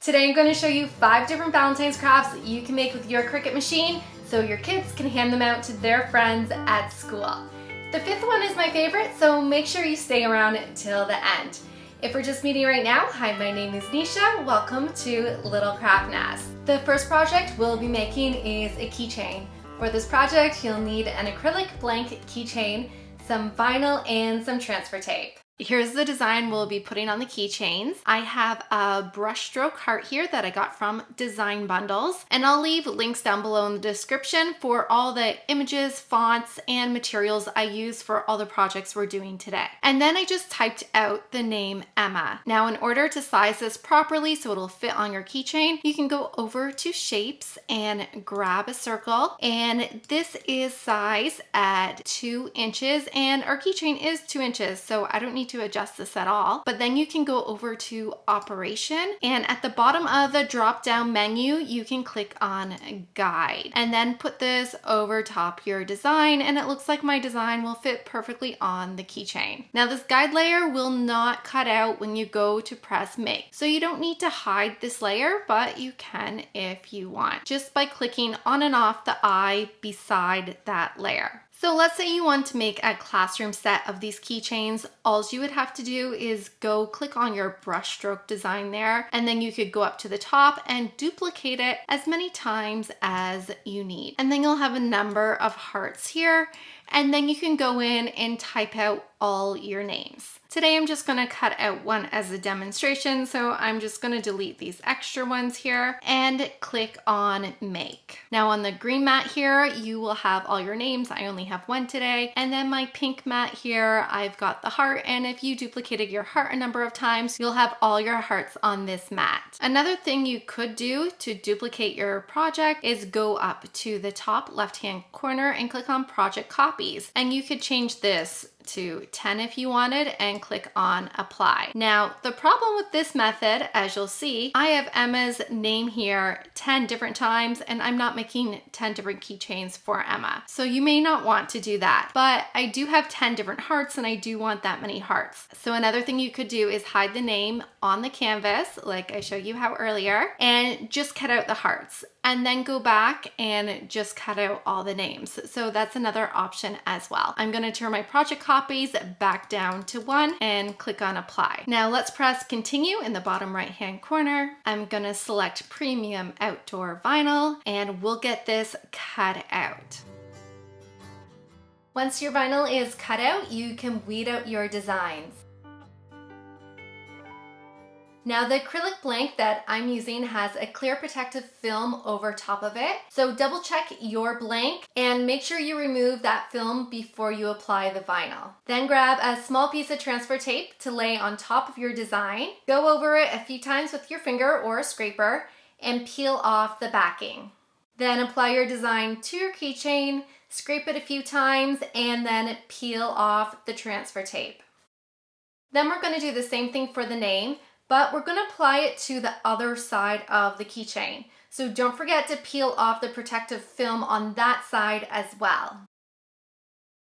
Today I'm going to show you 5 different Valentine's crafts that you can make with your Cricut machine so your kids can hand them out to their friends at school. The 5th one is my favorite, so make sure you stay around till the end. If we're just meeting right now, hi, my name is Nisha. Welcome to Little Craft Nest. The first project we'll be making is a keychain. For this project, you'll need an acrylic blank keychain, some vinyl, and some transfer tape. Here's the design we'll be putting on the keychains. I have a brushstroke heart here that I got from Design Bundles, and I'll leave links down below in the description for all the images, fonts, and materials I use for all the projects we're doing today. And then I just typed out the name Emma. Now, in order to size this properly so it'll fit on your keychain, you can go over to Shapes and grab a circle. And this is size at 2 inches, and our keychain is 2 inches, so I don't need to adjust this at all. But then you can go over to Operation, and at the bottom of the drop down menu you can click on Guide and then put this over top your design, and it looks like my design will fit perfectly on the keychain. Now, this guide layer will not cut out when you go to press Make, so you don't need to hide this layer, but you can if you want, just by clicking on and off the eye beside that layer. So let's say you want to make a classroom set of these keychains. All you would have to do is go click on your brushstroke design there, and then you could go up to the top and duplicate it as many times as you need. And then you'll have a number of hearts here, and then you can go in and type out all your names. Today I'm just going to cut out one as a demonstration, so I'm just going to delete these extra ones here and click on Make. Now on the green mat here you will have all your names. I only have one today. And then my pink mat here, I've got the heart, and if you duplicated your heart a number of times, you'll have all your hearts on this mat. Another thing you could do to duplicate your project is go up to the top left hand corner and click on Project Copies, and you could change this to 10 if you wanted and click on Apply. Now, the problem with this method, as you'll see, I have Emma's name here 10 different times, and I'm not making 10 different keychains for Emma. So you may not want to do that, but I do have 10 different hearts and I do want that many hearts. So another thing you could do is hide the name on the canvas, like I showed you how earlier, and just cut out the hearts, and then go back and just cut out all the names. So that's another option as well. I'm gonna turn my project copies back down to 1 and click on Apply. Now let's press Continue in the bottom right hand corner. I'm gonna select Premium Outdoor Vinyl, and we'll get this cut out. Once your vinyl is cut out, you can weed out your designs. Now, the acrylic blank that I'm using has a clear protective film over top of it. So double check your blank and make sure you remove that film before you apply the vinyl. Then grab a small piece of transfer tape to lay on top of your design. Go over it a few times with your finger or a scraper and peel off the backing. Then apply your design to your keychain, scrape it a few times, and then peel off the transfer tape. Then we're going to do the same thing for the name, but we're going to apply it to the other side of the keychain. So don't forget to peel off the protective film on that side as well.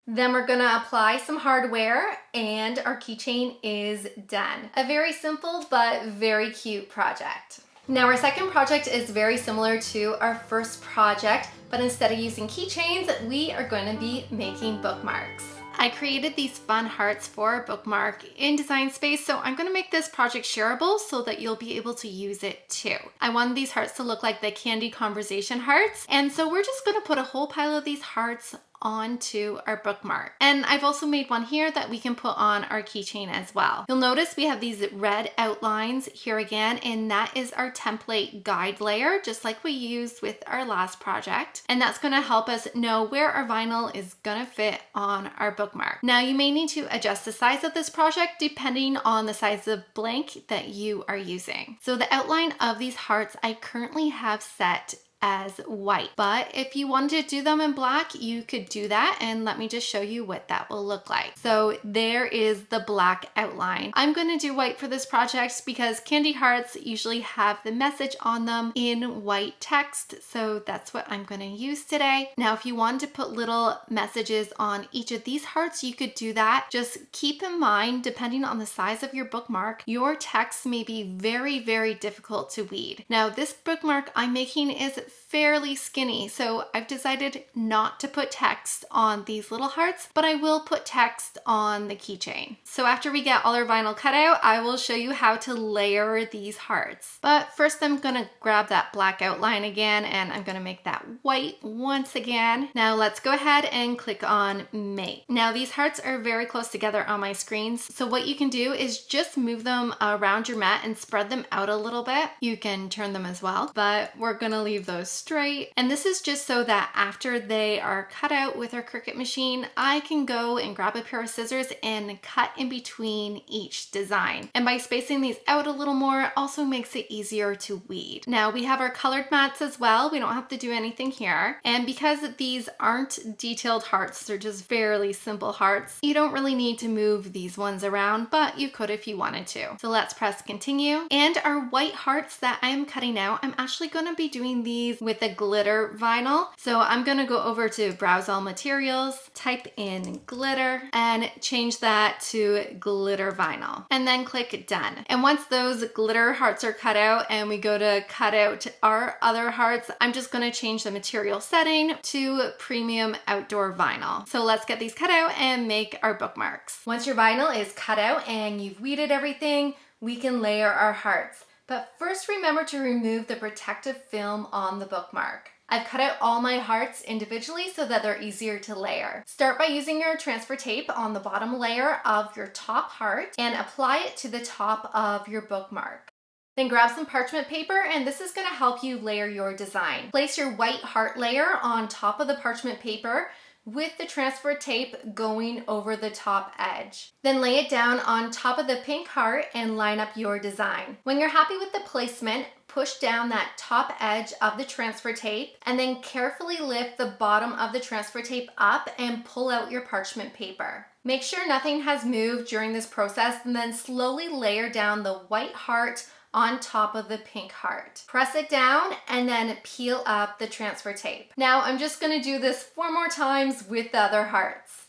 Then we're going to apply some hardware, and our keychain is done. A very simple but very cute project. Now, our second project is very similar to our first project, but instead of using keychains, we are going to be making bookmarks. I created these fun hearts for Bookmark in Design Space, so I'm going to make this project shareable so that you'll be able to use it too. I wanted these hearts to look like the Candy Conversation hearts, and so we're just going to put a whole pile of these hearts onto our bookmark. And I've also made one here that we can put on our keychain as well. You'll notice we have these red outlines here again, and that is our template guide layer, just like we used with our last project. And that's going to help us know where our vinyl is going to fit on our bookmark. Now, you may need to adjust the size of this project depending on the size of blank that you are using. So the outline of these hearts I currently have set as white. But if you wanted to do them in black, you could do that, and let me just show you what that will look like. So there is the black outline. I'm going to do white for this project because candy hearts usually have the message on them in white text, so that's what I'm going to use today. Now if you wanted to put little messages on each of these hearts, you could do that. Just keep in mind, depending on the size of your bookmark, your text may be very, very difficult to read. Now this bookmark I'm making is fairly skinny, so I've decided not to put text on these little hearts, but I will put text on the keychain. So after we get all our vinyl cut out, I will show you how to layer these hearts. But first I'm gonna grab that black outline again, and I'm gonna make that white once again. Now let's go ahead and click on Make. Now these hearts are very close together on my screens, so what you can do is just move them around your mat and spread them out a little bit. You can turn them as well, but we're gonna leave those straight. And this is just so that after they are cut out with our Cricut machine, I can go and grab a pair of scissors and cut in between each design. And by spacing these out a little more, it also makes it easier to weed. Now we have our colored mats as well. We don't have to do anything here. And because these aren't detailed hearts, they're just fairly simple hearts, you don't really need to move these ones around, but you could if you wanted to. So let's press continue. And our white hearts that I'm cutting out, I'm actually going to be doing these with a glitter vinyl. So I'm going to go over to Browse All Materials, type in glitter, and change that to glitter vinyl, and then click done. And once those glitter hearts are cut out and we go to cut out our other hearts, I'm just going to change the material setting to premium outdoor vinyl. So let's get these cut out and make our bookmarks. Once your vinyl is cut out and you've weeded everything, we can layer our hearts. But first remember to remove the protective film on the bookmark. I've cut out all my hearts individually so that they're easier to layer. Start by using your transfer tape on the bottom layer of your top heart and apply it to the top of your bookmark. Then grab some parchment paper, and this is going to help you layer your design. Place your white heart layer on top of the parchment paper with the transfer tape going over the top edge. Then lay it down on top of the pink heart and line up your design. When you're happy with the placement, push down that top edge of the transfer tape and then carefully lift the bottom of the transfer tape up and pull out your parchment paper. Make sure nothing has moved during this process, and then slowly layer down the white heart on top of the pink heart. Press it down and then peel up the transfer tape. Now I'm just going to do this 4 more times with the other hearts.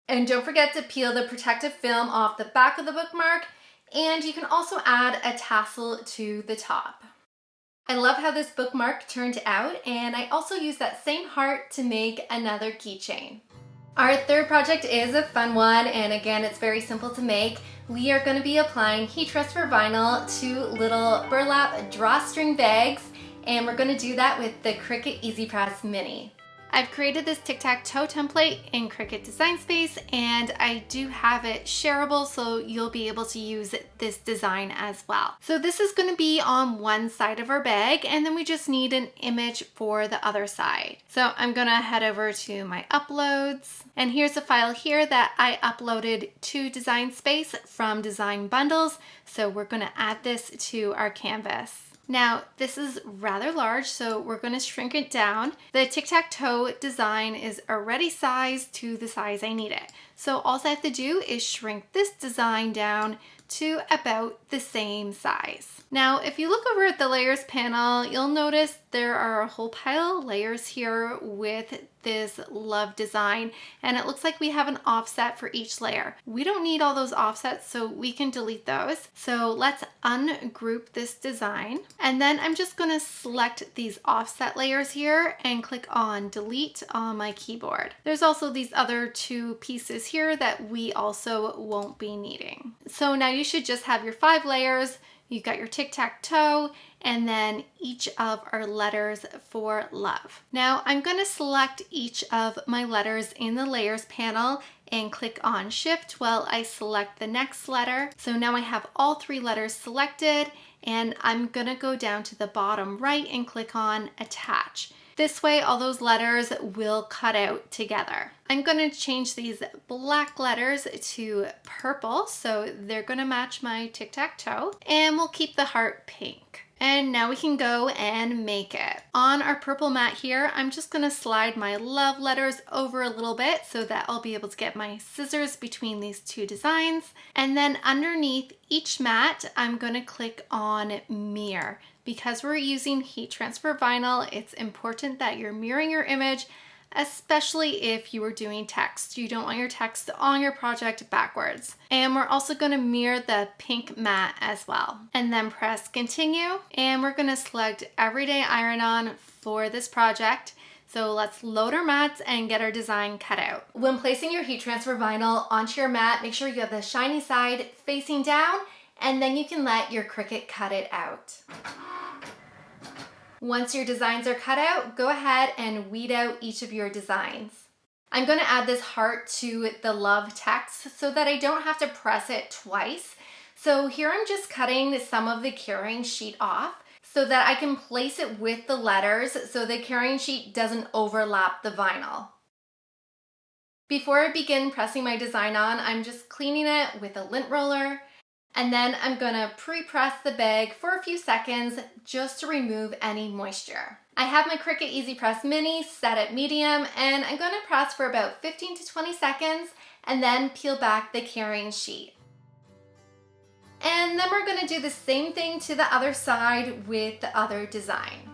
And don't forget to peel the protective film off the back of the bookmark, and you can also add a tassel to the top. I love how this bookmark turned out, and I also used that same heart to make another keychain. Our third project is a fun one, and again, it's very simple to make. We are going to be applying heat transfer vinyl to little burlap drawstring bags, and we're going to do that with the Cricut Easy Press Mini. I've created this tic-tac-toe template in Cricut Design Space, and I do have it shareable, so you'll be able to use this design as well. So this is going to be on one side of our bag, and then we just need an image for the other side. So I'm going to head over to my uploads, and here's a file here that I uploaded to Design Space from Design Bundles. So we're going to add this to our canvas. Now, this is rather large, so we're going to shrink it down. The tic-tac-toe design is already sized to the size I need it. So all I have to do is shrink this design down to about the same size. Now, if you look over at the layers panel, you'll notice there are a whole pile of layers here with this love design, and it looks like we have an offset for each layer. We don't need all those offsets, so we can delete those. So let's ungroup this design, and then I'm just going to select these offset layers here and click on delete on my keyboard. There's also these other 2 pieces here that we also won't be needing. So now you should just have your 5 layers. You've got your tic-tac-toe, and then each of our letters for love. Now I'm going to select each of my letters in the layers panel and click on shift while I select the next letter. So now I have all 3 letters selected, and I'm going to go down to the bottom right and click on attach. This way all those letters will cut out together. I'm going to change these black letters to purple, so they're going to match my tic-tac-toe, and we'll keep the heart pink. And now we can go and make it. On our purple mat here, I'm just gonna slide my love letters over a little bit so that I'll be able to get my scissors between these two designs. And then underneath each mat, I'm gonna click on mirror. Because we're using heat transfer vinyl, it's important that you're mirroring your image, especially if you are doing text. You don't want your text on your project backwards. And we're also going to mirror the pink mat as well. And then press continue. And we're going to select everyday iron on for this project. So let's load our mats and get our design cut out. When placing your heat transfer vinyl onto your mat, make sure you have the shiny side facing down, and then you can let your Cricut cut it out. Once your designs are cut out, go ahead and weed out each of your designs. I'm going to add this heart to the love text so that I don't have to press it twice. So here I'm just cutting some of the carrying sheet off so that I can place it with the letters so the carrying sheet doesn't overlap the vinyl. Before I begin pressing my design on, I'm just cleaning it with a lint roller. And then I'm gonna pre-press the bag for a few seconds just to remove any moisture. I have my Cricut Easy Press Mini set at medium, and I'm gonna press for about 15 to 20 seconds and then peel back the carrying sheet. And then we're gonna do the same thing to the other side with the other design.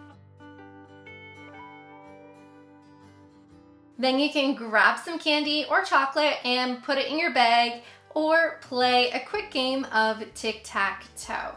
Then you can grab some candy or chocolate and put it in your bag, or play a quick game of tic-tac-toe.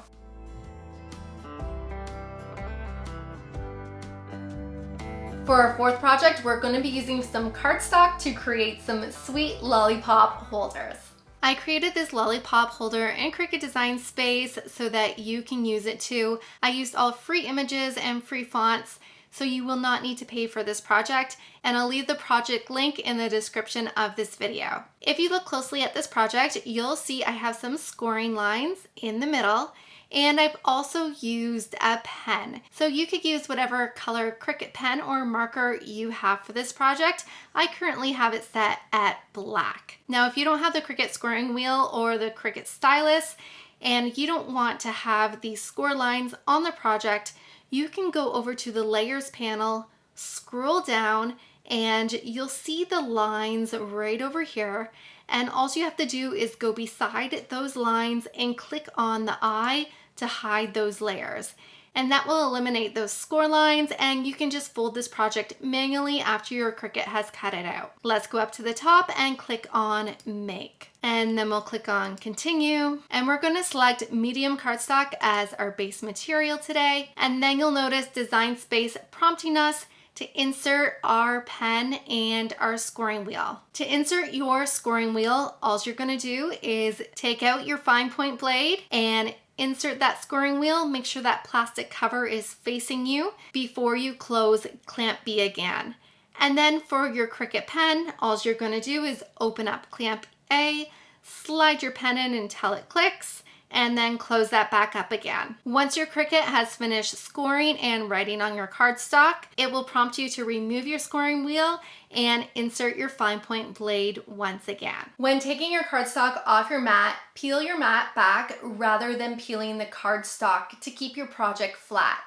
For our fourth project, we're going to be using some cardstock to create some sweet lollipop holders. I created this lollipop holder in Cricut Design Space so that you can use it too. I used all free images and free fonts, so you will not need to pay for this project, and I'll leave the project link in the description of this video. If you look closely at this project, you'll see I have some scoring lines in the middle, and I've also used a pen. So you could use whatever color Cricut pen or marker you have for this project. I currently have it set at black. Now, if you don't have the Cricut scoring wheel or the Cricut stylus, and you don't want to have these score lines on the project, you can go over to the layers panel, scroll down, and you'll see the lines right over here. And all you have to do is go beside those lines and click on the eye to hide those layers. And that will eliminate those score lines, and you can just fold this project manually after your Cricut has cut it out. Let's go up to the top and click on Make. And then we'll click on Continue. And we're going to select medium cardstock as our base material today. And then you'll notice Design Space prompting us to insert our pen and our scoring wheel. To insert your scoring wheel, all you're going to do is take out your fine point blade and insert that scoring wheel. Make sure that plastic cover is facing you before you close clamp B again. And then for your Cricut pen, all you're going to do is open up clamp A, slide your pen in until it clicks, and then close that back up again. Once your Cricut has finished scoring and writing on your cardstock, it will prompt you to remove your scoring wheel and insert your fine point blade once again. When taking your cardstock off your mat, peel your mat back rather than peeling the cardstock to keep your project flat.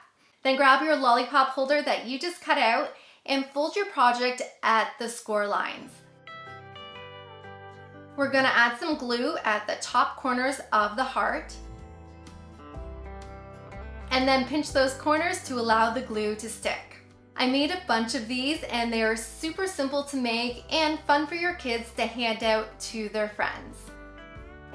Then grab your lollipop holder that you just cut out and fold your project at the score lines. We're going to add some glue at the top corners of the heart, and then pinch those corners to allow the glue to stick. I made a bunch of these, and they are super simple to make and fun for your kids to hand out to their friends.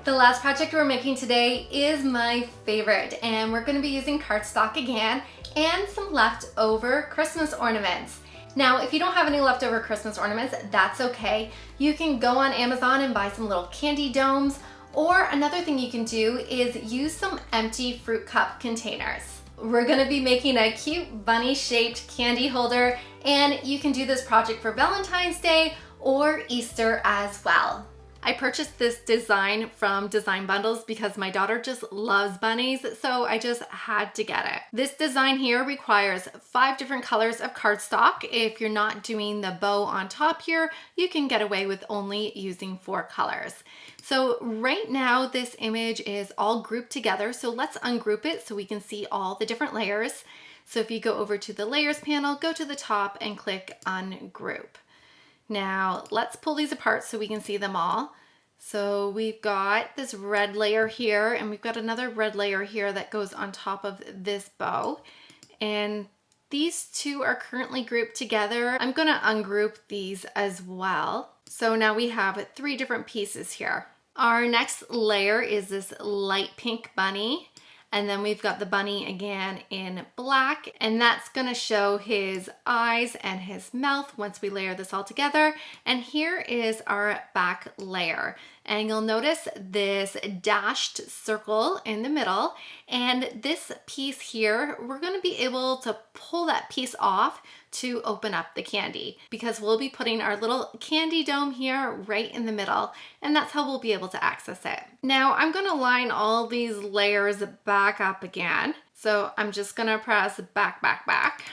The last project we're making today is my favorite, and we're going to be using cardstock again and some leftover Christmas ornaments. Now, if you don't have any leftover Christmas ornaments, that's okay. You can go on Amazon and buy some little candy domes, or another thing you can do is use some empty fruit cup containers. We're gonna be making a cute bunny-shaped candy holder, and you can do this project for Valentine's Day or Easter as well. I purchased this design from Design Bundles because my daughter just loves bunnies, so I just had to get it. This design here requires 5 different colors of cardstock. If you're not doing the bow on top here, you can get away with only using 4 colors. So right now this image is all grouped together, so let's ungroup it so we can see all the different layers. So if you go over to the layers panel, go to the top and click ungroup. Now let's pull these apart so we can see them all. So we've got this red layer here, and we've got another red layer here that goes on top of this bow. And these 2 are currently grouped together. I'm gonna ungroup these as well. So now we have 3 different pieces here. Our next layer is this light pink bunny. And then we've got the bunny again in black, and that's gonna show his eyes and his mouth once we layer this all together. And here is our back layer. And you'll notice this dashed circle in the middle. And this piece here, we're gonna be able to pull that piece off to open up the candy, because we'll be putting our little candy dome here right in the middle, and that's how we'll be able to access it. Now I'm gonna line all these layers back up again. So I'm just gonna press back, back, back.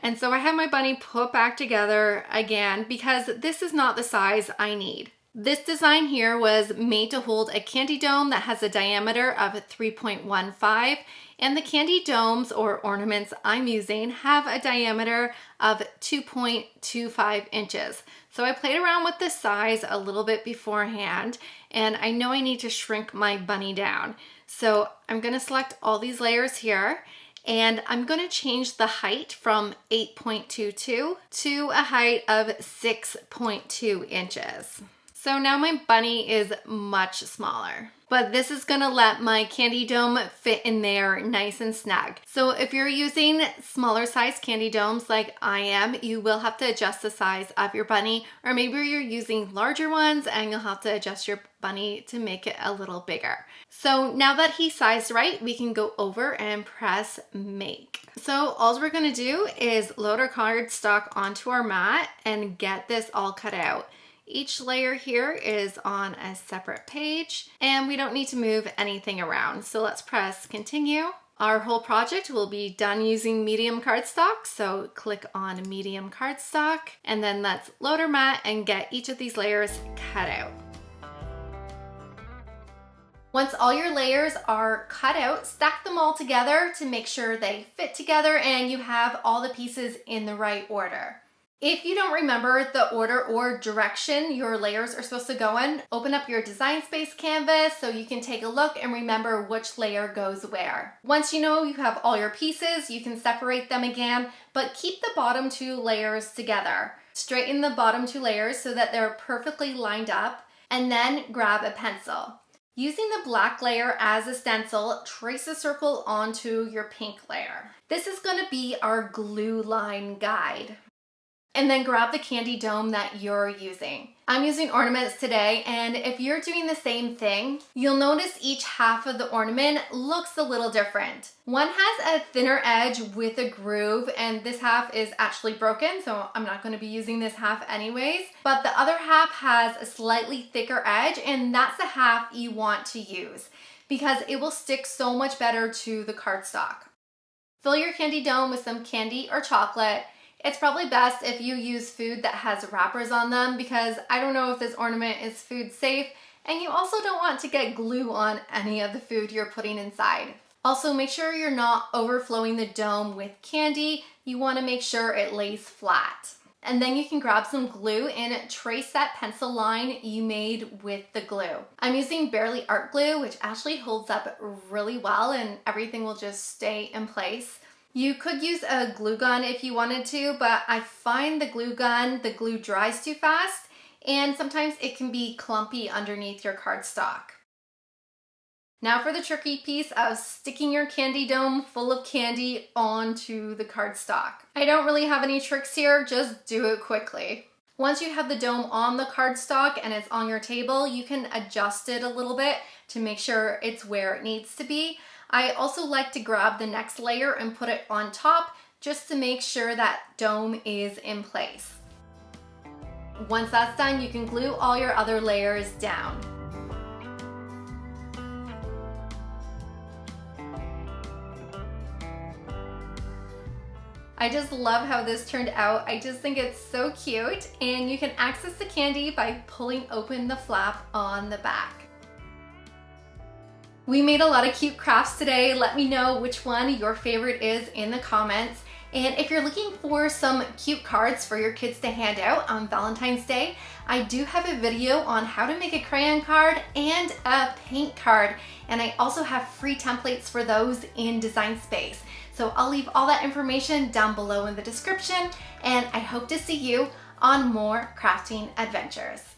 And so I have my bunny put back together again because this is not the size I need. This design here was made to hold a candy dome that has a diameter of 3.15, and the candy domes or ornaments I'm using have a diameter of 2.25 inches. So I played around with this size a little bit beforehand, and I know I need to shrink my bunny down. So I'm gonna select all these layers here, and I'm gonna change the height from 8.22 to a height of 6.2 inches. So now my bunny is much smaller, but this is gonna let my candy dome fit in there nice and snug. So if you're using smaller size candy domes like I am, you will have to adjust the size of your bunny, or maybe you're using larger ones and you'll have to adjust your bunny to make it a little bigger. So now that he's sized right, we can go over and press make. So all we're gonna do is load our cardstock onto our mat and get this all cut out. Each layer here is on a separate page, and we don't need to move anything around. So let's press continue. Our whole project will be done using medium cardstock, so click on medium cardstock, and then let's load our mat and get each of these layers cut out. Once all your layers are cut out, stack them all together to make sure they fit together and you have all the pieces in the right order. If you don't remember the order or direction your layers are supposed to go in, open up your Design Space canvas so you can take a look and remember which layer goes where. Once you know you have all your pieces, you can separate them again, but keep the bottom 2 layers together. Straighten the bottom 2 layers so that they're perfectly lined up, and then grab a pencil. Using the black layer as a stencil, trace a circle onto your pink layer. This is going to be our glue line guide. And then grab the candy dome that you're using. I'm using ornaments today, and if you're doing the same thing, you'll notice each half of the ornament looks a little different. One has a thinner edge with a groove, and this half is actually broken, so I'm not going to be using this half anyways. But the other half has a slightly thicker edge, and that's the half you want to use because it will stick so much better to the cardstock. Fill your candy dome with some candy or chocolate. It's probably best if you use food that has wrappers on them because I don't know if this ornament is food safe, and you also don't want to get glue on any of the food you're putting inside. Also, make sure you're not overflowing the dome with candy. You want to make sure it lays flat. And then you can grab some glue and trace that pencil line you made with the glue. I'm using Barely Art glue, which actually holds up really well and everything will just stay in place. You could use a glue gun if you wanted to, but I find the glue dries too fast, and sometimes it can be clumpy underneath your cardstock. Now for the tricky piece of sticking your candy dome full of candy onto the cardstock. I don't really have any tricks here, just do it quickly. Once you have the dome on the cardstock and it's on your table, you can adjust it a little bit to make sure it's where it needs to be. I also like to grab the next layer and put it on top just to make sure that dome is in place. Once that's done, you can glue all your other layers down. I just love how this turned out. I just think it's so cute, and you can access the candy by pulling open the flap on the back. We made a lot of cute crafts today. Let me know which one your favorite is in the comments. And if you're looking for some cute cards for your kids to hand out on Valentine's Day, I do have a video on how to make a crayon card and a paint card. And I also have free templates for those in Design Space. So I'll leave all that information down below in the description, and I hope to see you on more crafting adventures.